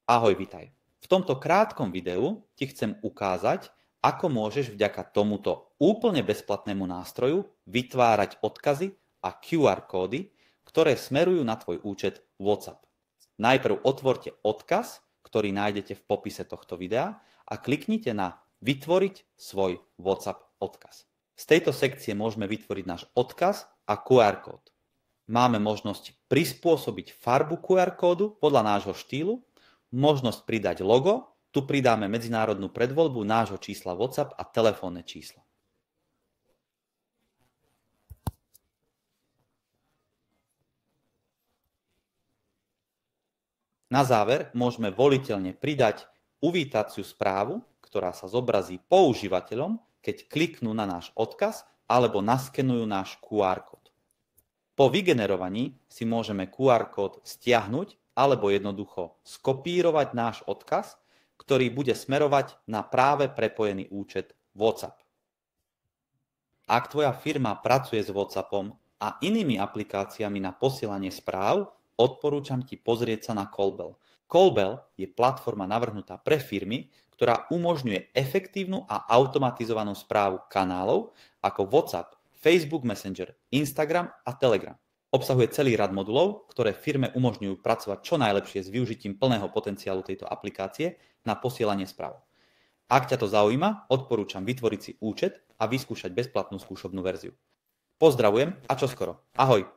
Ahoj, vitaj. V tomto krátkom videu ti chcem ukázať, ako môžeš vďaka tomuto úplne bezplatnému nástroju vytvárať odkazy a QR kódy, ktoré smerujú na tvoj účet WhatsApp. Najprv otvorte odkaz, ktorý nájdete v popise tohto videa a kliknite na Vytvoriť svoj WhatsApp odkaz. Z tejto sekcie môžeme vytvoriť náš odkaz a QR kód. Máme možnosť prispôsobiť farbu QR kódu podľa nášho štýlu, možnosť pridať logo, tu pridáme medzinárodnú predvoľbu nášho čísla WhatsApp a telefónne číslo. Na záver môžeme voliteľne pridať uvítaciu správu, ktorá sa zobrazí používateľom, keď kliknú na náš odkaz alebo naskenujú náš QR kód. Po vygenerovaní si môžeme QR kód stiahnuť alebo jednoducho skopírovať náš odkaz, ktorý bude smerovať na práve prepojený účet WhatsApp. Ak tvoja firma pracuje s WhatsAppom a inými aplikáciami na posielanie správ, odporúčam ti pozrieť sa na Callbell. Callbell je platforma navrhnutá pre firmy, ktorá umožňuje efektívnu a automatizovanú správu kanálov ako WhatsApp, Facebook Messenger, Instagram a Telegram. Obsahuje celý rad modulov, ktoré firme umožňujú pracovať čo najlepšie s využitím plného potenciálu tejto aplikácie na posielanie správ. Ak ťa to zaujíma, odporúčam vytvoriť si účet a vyskúšať bezplatnú skúšobnú verziu. Pozdravujem a čoskoro. Ahoj!